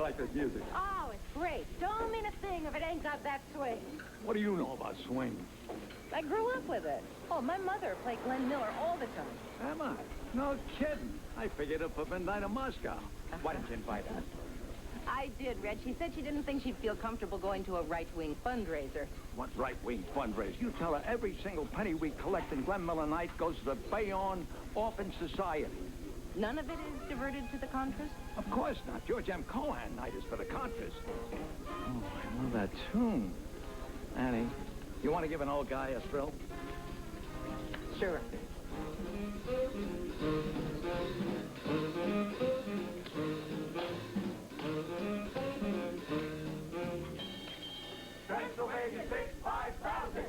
like this music? Oh, it's great. Don't mean a thing if it ain't got that swing. What do you know about swing? I grew up with it. Oh, my mother played Glenn Miller all the time. Am I? No kidding. I figured it for Midnight in Moscow. Why didn't you invite her? I did, Red. She said she didn't think she'd feel comfortable going to a right-wing fundraiser. What right-wing fundraiser? You tell her every single penny we collect in Glenn Miller Night goes to the Bayonne Orphan Society. None of it is diverted to the Contras? Of course not. George M. Cohan Night is for the Contras. Oh, I love that tune. Annie, you want to give an old guy a thrill? Sure. Pennsylvania 5,000.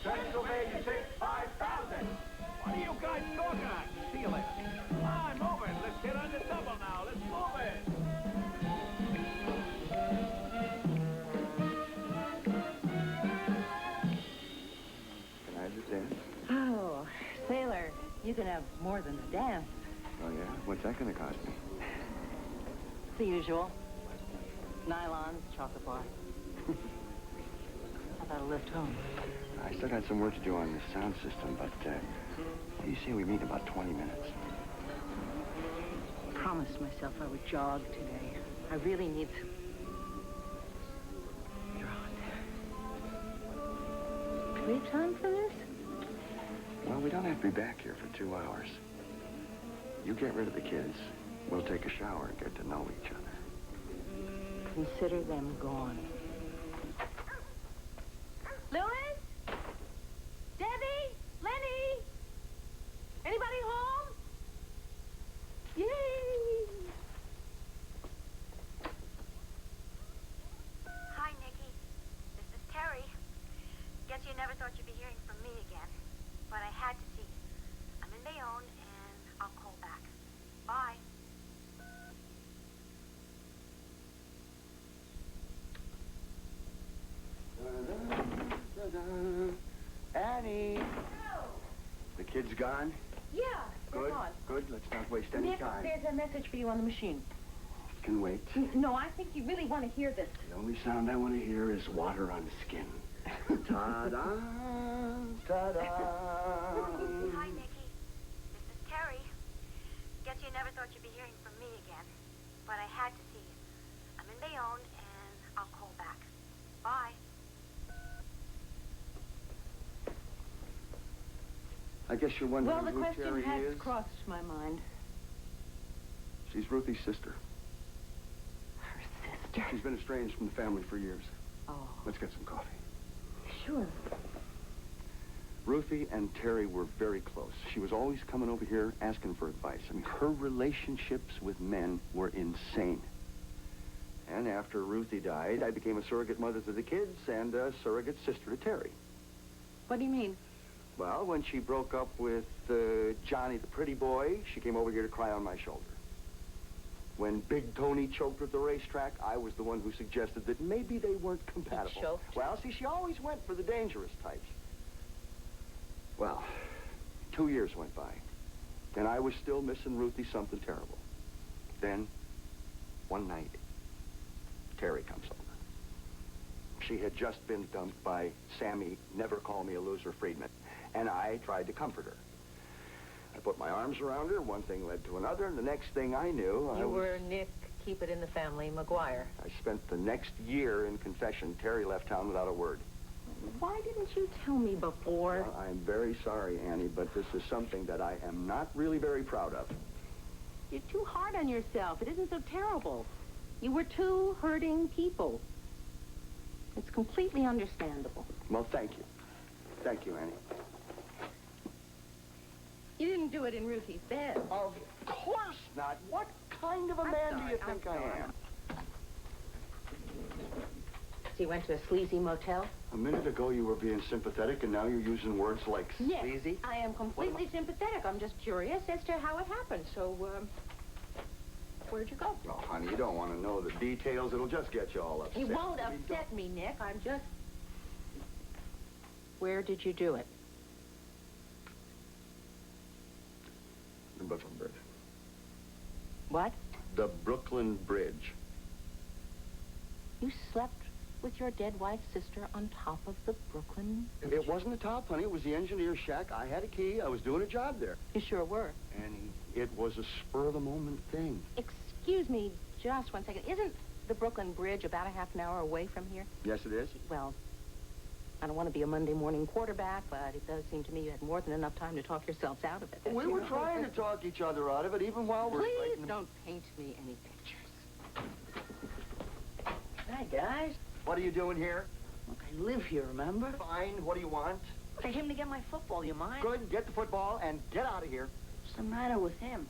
Pennsylvania 5,000. What are you guys talking about? See you later. Come on, move it. Let's get on the double now. Let's move it. Can I just dance? Oh, Sailor, you can have more than a dance. Oh, yeah? What's that going to cost me? It's the usual. Nylons, chocolate bar. How about a lift home? I still got some work to do on the sound system, but you say we meet in about 20 minutes. I promised myself I would jog today. I really need some... You're on. Do we have time for this? Well, we don't have to be back here for 2 hours. You get rid of the kids. We'll take a shower and get to know each other. Consider them gone. Louis? Debbie? Lenny? Anybody home? Yay! Hi, Nikki. This is Terry. Guess you never thought you'd be hearing from me again. But I had to see you. I'm in Bayonne, and I'll call back. Bye. Annie! The kids gone? Yeah, they're Good, gone. good. Let's not waste any Nick, time. there's a message for you on the machine. Can wait. No, I think you really want to hear this. The only sound I want to hear is water on skin. Ta-da! Ta-da! Hi, Nikki. This is Terry. Guess you never thought you'd be hearing from me again. But I had to see you. I'm in Bayonne, and I'll call back. Bye. I guess you're wondering Well, the who question Terry has is? crossed my mind. She's Ruthie's sister. Her sister? She's been estranged from the family for years. Oh. Let's get some coffee. Sure. Ruthie and Terry were very close. She was always coming over here asking for advice. I mean, her relationships with men were insane. And after Ruthie died, I became a surrogate mother to the kids and a surrogate sister to Terry. What do you mean? Well, when she broke up with Johnny the pretty boy, she came over here to cry on my shoulder. When Big Tony choked her at the racetrack, I was the one who suggested that maybe they weren't compatible. Choked? Well, see, she always went for the dangerous types. Well, 2 years went by, and I was still missing Ruthie something terrible. Then, one night, Terry comes over. She had just been dumped by Sammy, never call me a loser, Friedman, and I tried to comfort her. I put my arms around her, one thing led to another, and the next thing I knew, You were Nick, keep it in the family, McGuire. I spent the next year in confession. Terry left town without a word. Why didn't you tell me before? Well, I'm very sorry, Annie, but this is something that I am not really very proud of. You're too hard on yourself. It isn't so terrible. You were two hurting people. It's completely understandable. Well, thank you. Thank you, Annie. You didn't do it in Ruthie's bed. Of course not. What kind of a man do you think I am? So you went to a sleazy motel? A minute ago you were being sympathetic, and now you're using words like Yes, sleazy. I am completely sympathetic. I'm just curious as to how it happened. So, where'd you go? Oh, honey, you don't want to know the details. It'll just get you all upset. You won't upset me, Nick. I'm just... Where did you do it? The Brooklyn Bridge. What? The Brooklyn Bridge. You slept with your dead wife's sister on top of the Brooklyn? It wasn't the top, honey. It was the engineer's shack. I had a key. I was doing a job there. You sure were. And it was a spur-of-the-moment thing. Excuse me just one second. Isn't the Brooklyn Bridge about a half an hour away from here? Yes, it is. Well, I don't want to be a Monday morning quarterback, but it does seem to me you had more than enough time to talk yourselves out of it. We were trying to talk each other out of it, even while we're... Please don't paint me any pictures. Hi, guys. What are you doing here? Look, I live here, remember? Fine. What do you want? I came to get my football, you mind? Good. Get the football and get out of here. What's the matter with him?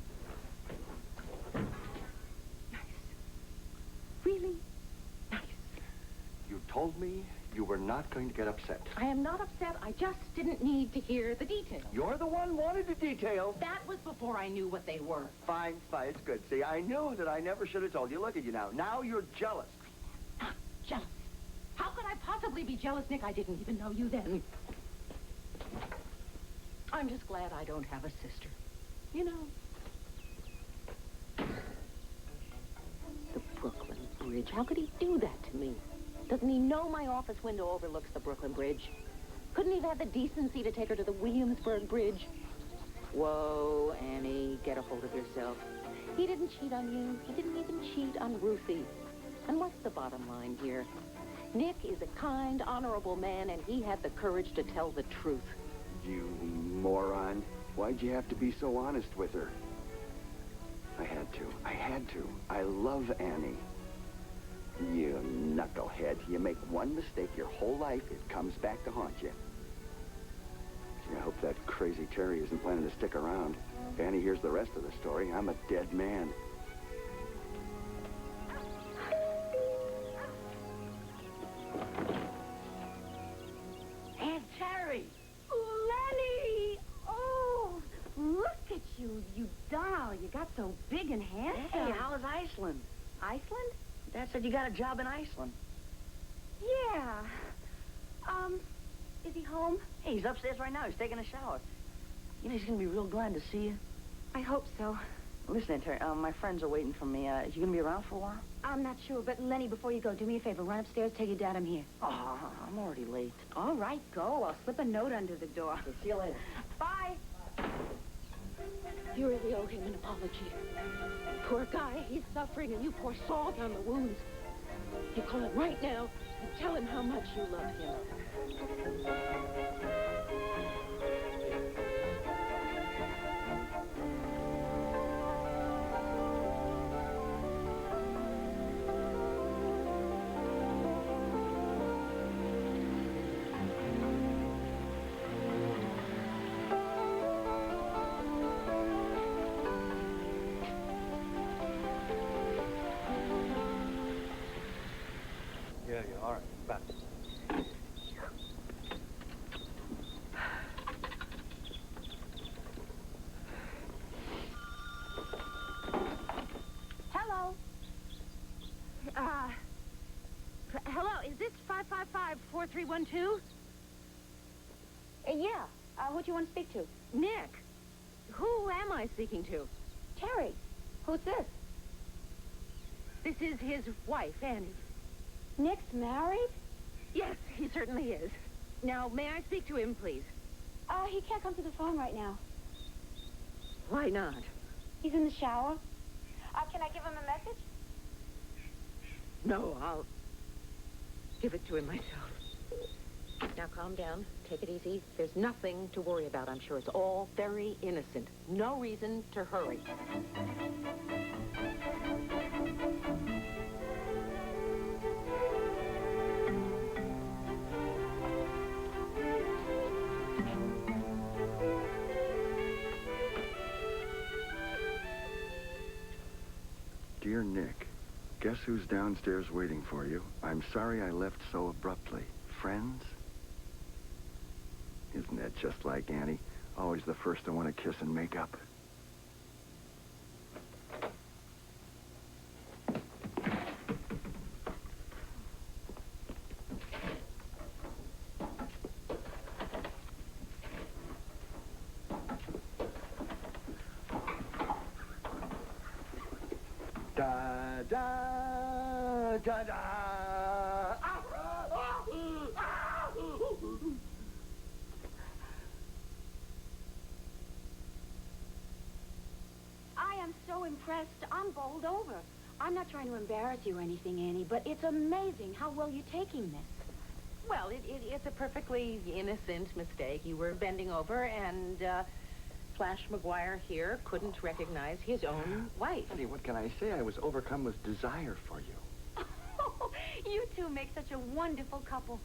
Nice. Really nice. You told me you were not going to get upset. I am not upset. I just didn't need to hear the details. You're the one wanted the details. That was before I knew what they were. Fine, fine. It's good. See, I knew that I never should have told you. Look at you now. Now you're jealous. Not jealous. How could I possibly be jealous, Nick? I didn't even know you then. I'm just glad I don't have a sister. You know. The Brooklyn Bridge. How could he do that to me? Doesn't he know my office window overlooks the Brooklyn Bridge? Couldn't he have had the decency to take her to the Williamsburg Bridge? Whoa, Annie, get a hold of yourself. He didn't cheat on you. He didn't even cheat on Ruthie. And what's the bottom line here? Nick is a kind, honorable man, and he had the courage to tell the truth. You moron. Why'd you have to be so honest with her? I had to. I had to. I love Annie. You knucklehead. You make one mistake your whole life, it comes back to haunt you. Gee, I hope that crazy Terry isn't planning to stick around. If Annie hears the rest of the story, I'm a dead man. Aunt Terry! Lenny! Oh, look at you, you doll. You got so big and handsome. Hey, how's Iceland? Iceland? Dad said you got a job in Iceland. Yeah. Is he home? Hey, he's upstairs right now. He's taking a shower. You know, he's going to be real glad to see you. I hope so. Listen, Aunt Terry, my friends are waiting for me. You going to be around for a while? I'm not sure, but Lenny, before you go, do me a favor. Run upstairs, tell your dad I'm here. Oh, I'm already late. All right, go. I'll slip a note under the door. Okay, see you later. Bye. You really owe him an apology. Poor guy, he's suffering, and you pour salt on the wounds. You call him right now and tell him how much you love him. Yeah, all right. Back. Hello. Hello, is this 555-4312? Yeah. Who do you want to speak to? Nick, who am I speaking to? Terry. Who's this? This is his wife, Annie. Nick's married? Yes, he certainly is. Now, may I speak to him, please? He can't come to the phone right now. Why not? He's in the shower. Can I give him a message? No, I'll give it to him myself. Now, calm down. Take it easy. There's nothing to worry about. I'm sure it's all very innocent. No reason to hurry. Dear Nick, guess who's downstairs waiting for you? I'm sorry I left so abruptly. Friends? Isn't that just like Annie? Always the first to want to kiss and make up. da-da! I am so impressed. I'm bowled over. I'm not trying to embarrass you or anything, Annie, but it's amazing how well you're taking this. Well, it's a perfectly innocent mistake. You were bending over, and Flash McGuire here couldn't recognize his own wife. Honey, what can I say? I was overcome with desire for you. Oh, you two make such a wonderful couple.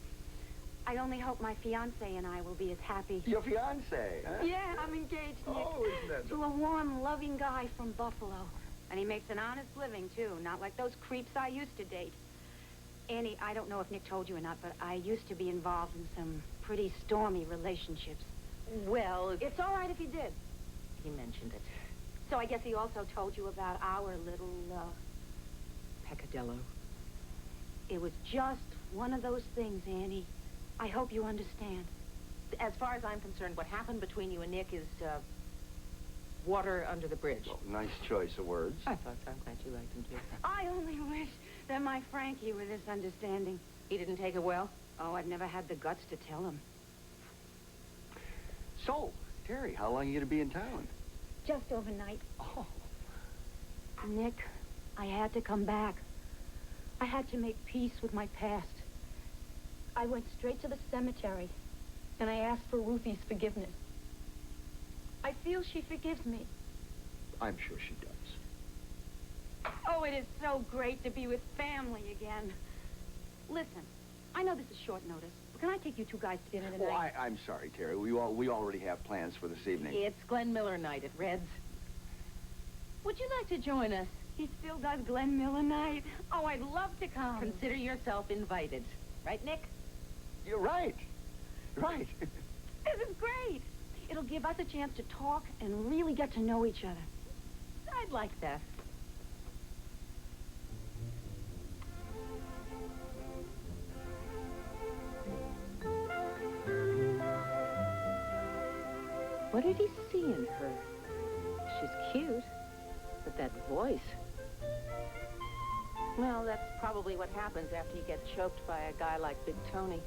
I only hope my fiancé and I will be as happy. Your fiancé, huh? Yeah, I'm engaged, Nick. Oh, isn't that... To a warm, loving guy from Buffalo. And he makes an honest living, too. Not like those creeps I used to date. Annie, I don't know if Nick told you or not, but I used to be involved in some pretty stormy relationships. Well, It's all right if he did. he mentioned it. So I guess he also told you about our little, Peccadillo. It was just one of those things, Annie. I hope you understand. As far as I'm concerned, what happened between you and Nick is, water under the bridge. Well, nice choice of words. I thought so. I'm glad you liked him, too. I only wish that my Frankie were this understanding. He didn't take it well? Oh, I've never had the guts to tell him. So, Terry, how long are you going to be in town? Just overnight. Oh. Nick, I had to come back. I had to make peace with my past. I went straight to the cemetery, and I asked for Ruthie's forgiveness. I feel she forgives me. I'm sure she does. Oh, it is so great to be with family again. Listen, I know this is short notice, but can I take you two guys to dinner tonight? Oh, I'm sorry, Terry. We already have plans for this evening. It's Glenn Miller night at Red's. Would you like to join us? He still does Glenn Miller night. Oh, I'd love to come. Consider yourself invited. Right, Nick? You're right. Right. This is great. It'll give us a chance to talk and really get to know each other. I'd like that. What did he see in her? She's cute, but that voice... Well, that's probably what happens after you get choked by a guy like Big Tony.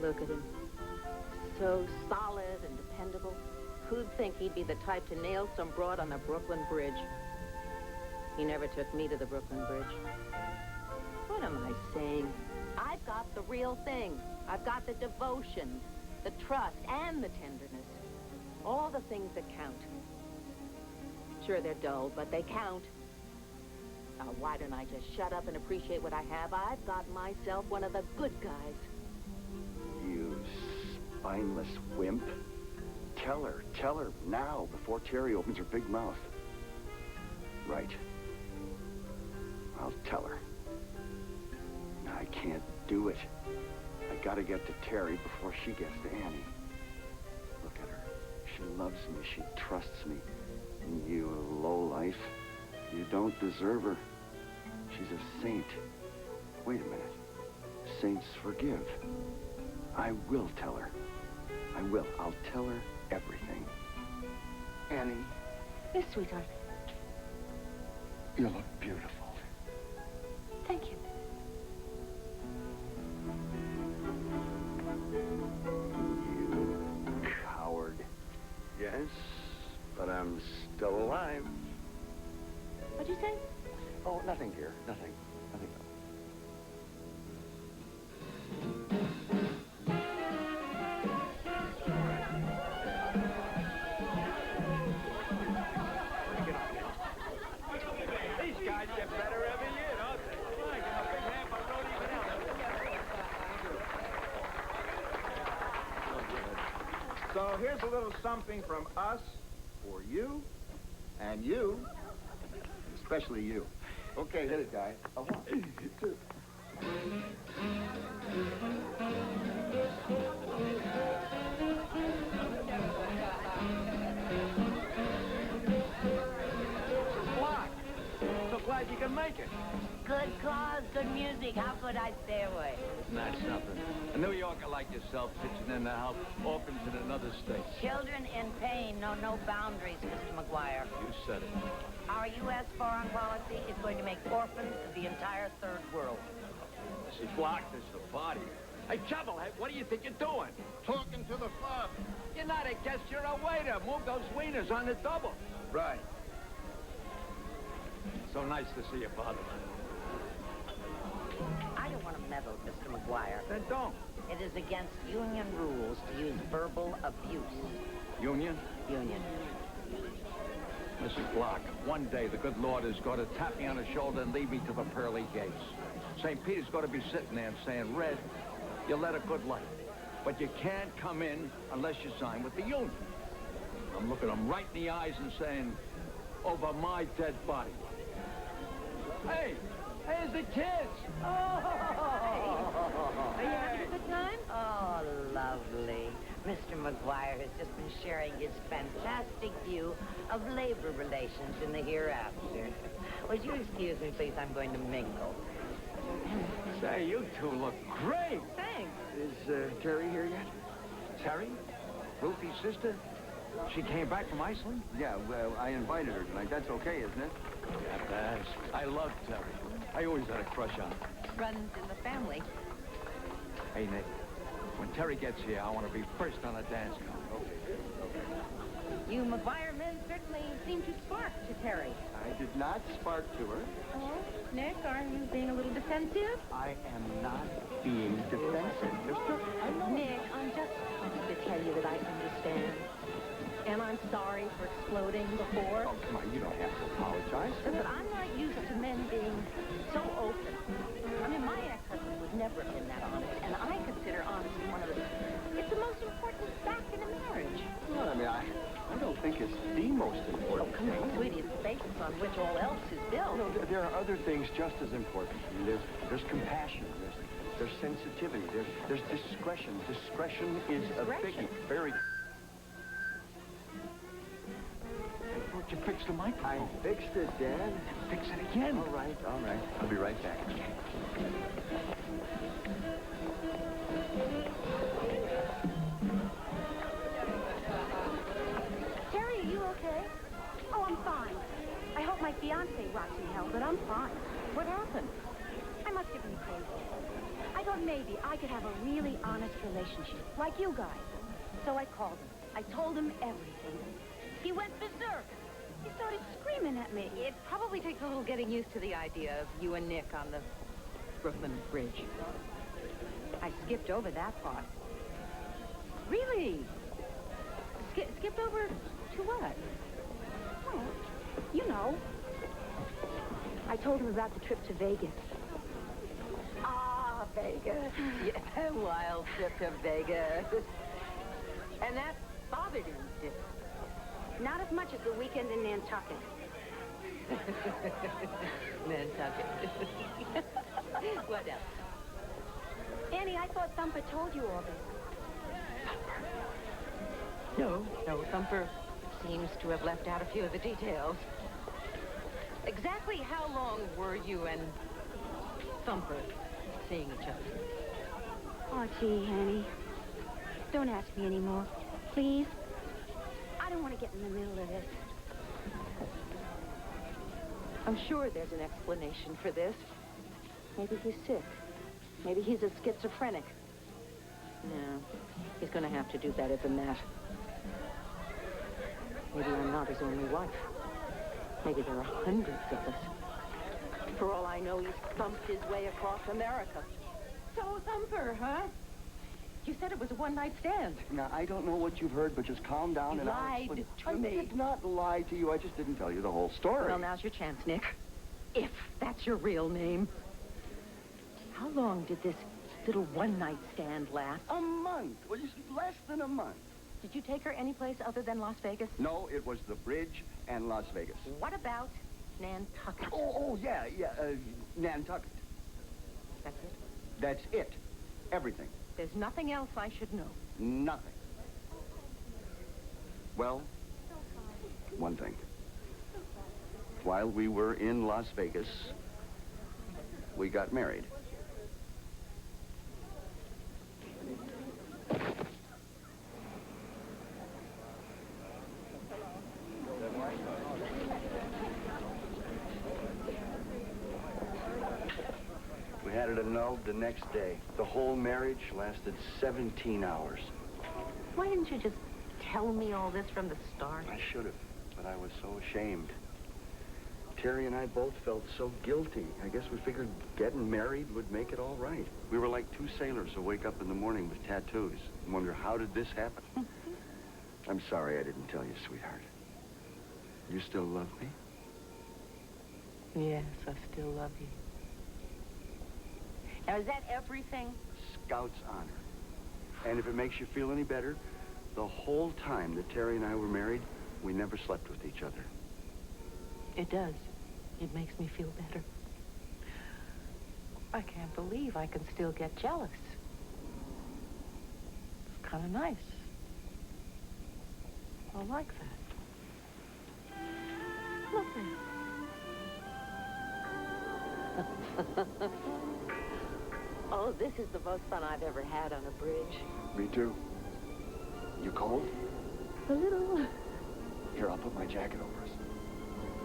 Look at him. So solid and dependable. Who'd think he'd be the type to nail some broad on the Brooklyn Bridge? He never took me to the Brooklyn Bridge. What am I saying? I've got the real thing. I've got the devotion, the trust, and the tenderness. All the things that count. Sure, they're dull, but they count. Why don't I just shut up and appreciate what I have? I've got myself one of the good guys. You spineless wimp. Tell her now before Terry opens her big mouth. Right. I'll tell her. I can't do it. I gotta get to Terry before she gets to Annie. Look at her. She loves me. She trusts me. And you lowlife, you don't deserve her. She's a saint. Wait a minute. Saints forgive. I will tell her. I will. I'll tell her everything. Annie, Yes, sweetheart. you look beautiful. Thank you. You coward. Yes, but I'm still alive. What'd you say? Oh, nothing, dear. Nothing. Nothing. These guys get better every year, don't they? I got a big half a road even out. So here's a little something from us for you and you, especially you. Okay, hit it, guy. A 1, 2. Block. So glad you can make it. Good cause, good music. How could I stay away? Not something. A New Yorker like yourself pitching in to help orphans in another state. Children in pain know no boundaries, Mr. McGuire. You said it. Our U.S. foreign policy is going to make orphans of the entire third world. Mrs. Block, this is a party. Hey, Chubblehead, what do you think you're doing? Talking to the father. You're not a guest, you're a waiter. Move those wieners on the double. Right. So nice to see you, Father. I don't want to meddle, Mr. McGuire. Then don't. It is against union rules to use verbal abuse. Union? Union. Mrs. Block, one day the good Lord is going to tap me on the shoulder and lead me to the pearly gates. St. Peter's going to be sitting there and saying, Red, you led a good life, but you can't come in unless you sign with the union. I'm looking him right in the eyes and saying, over my dead body. Hey, there's the kids. Are you having a good time? Oh, lovely. Mr. McGuire has just been sharing his fantastic view of labor relations in the hereafter. Would you excuse me, please? I'm going to mingle. Say, you two look great. Thanks. Is Terry here yet? Terry? Ruthie's sister? She came back from Iceland? Yeah, well, I invited her tonight. That's okay, isn't it? That bass. I love Terry. I always had a crush on her. Runs in the family. Hey, Nick, when Terry gets here, I want to be first on the dance floor. You McGuire men certainly seem to spark to Terry. I did not spark to her. Oh, Nick, are you being a little defensive? I am not being defensive. Nick, I'm just wanting to tell you that I understand. And I'm sorry for exploding before. Oh, come on, you don't have to apologize. But I'm not used to men being so open. I mean, my ex-husband would never have been that honest, and I consider honesty one of the... It's the most important fact in a marriage. Well, I mean, I don't think it's the most important Oh, come thing. on, sweetie, it's the basis on which all else is built. No, there are other things just as important. I mean, there's compassion, there's sensitivity, there's discretion. Discretion is a biggie. Very... You fixed the microphone. I fixed it, Dad. Fix it again. All right. I'll be right back. Terry, are you okay? Oh, I'm fine. I hope my fiancé rots in hell, but I'm fine. What happened? I must have been crazy. I thought maybe I could have a really honest relationship, like you guys. So I called him. I told him everything. He went berserk. He started screaming at me. It probably takes a little getting used to the idea of you and Nick on the Brooklyn Bridge. I skipped over that part. Really? Skipped over to what? Well, you know. I told him about the trip to Vegas. Ah, Vegas. Yeah, wild trip to Vegas. And that bothered him, did it? Not as much as the weekend in Nantucket. Nantucket. What else? Annie, I thought Thumper told you all this. No, Thumper seems to have left out a few of the details. Exactly how long were you and Thumper seeing each other? Oh, gee, Annie. Don't ask me anymore. Please. I don't want to get in the middle of this. I'm sure there's an explanation for this. Maybe he's sick. Maybe he's a schizophrenic. No, he's going to have to do better than that. Maybe I'm not his only wife. Maybe there are hundreds of us. For all I know, he's thumped his way across America. So, Thumper, huh? You said it was a one-night stand. Now, I don't know what you've heard, but just calm down and I'll Lied explain. to me. I did not lie to you. I just didn't tell you the whole story. Well, now's your chance, Nick. If that's your real name. How long did this little one-night stand last? A month. Well, less than a month. Did you take her anyplace other than Las Vegas? No, it was the bridge and Las Vegas. What about Nantucket? Oh, yeah, Nantucket. That's it? That's it. Everything. There's nothing else I should know. Nothing. Well, one thing. While we were in Las Vegas, we got married. annulled the next day. The whole marriage lasted 17 hours. Why didn't you just tell me all this from the start? I should have, but I was so ashamed. Terry and I both felt so guilty. I guess we figured getting married would make it all right. We were like two sailors who wake up in the morning with tattoos and wonder, how did this happen? I'm sorry I didn't tell you, sweetheart. You still love me? Yes, I still love you. Now, is that everything? Scout's honor. And if it makes you feel any better, the whole time that Terry and I were married, we never slept with each other. It does. It makes me feel better. I can't believe I can still get jealous. It's kind of nice. I like that. Lovely. Oh, this is the most fun I've ever had on a bridge. Me too. You cold? A little. Here, I'll put my jacket over us.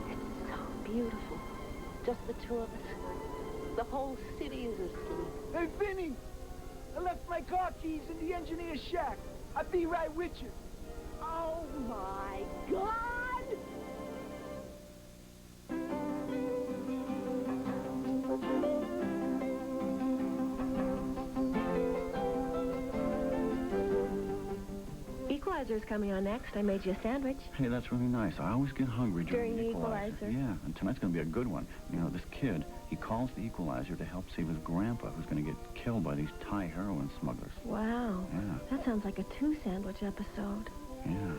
It's so beautiful. Just the two of us. The whole city is asleep. Hey, Vinny! I left my car keys in the engineer's shack. I'll be right with you. Oh, my God! Equalizer's coming on next. I made you a sandwich. Hey, that's really nice. I always get hungry during During the Equalizer. Yeah, and tonight's going to be a good one. You know, this kid, he calls the Equalizer to help save his grandpa, who's going to get killed by these Thai heroin smugglers. Wow. Yeah. That sounds like a two-sandwich episode. Yeah.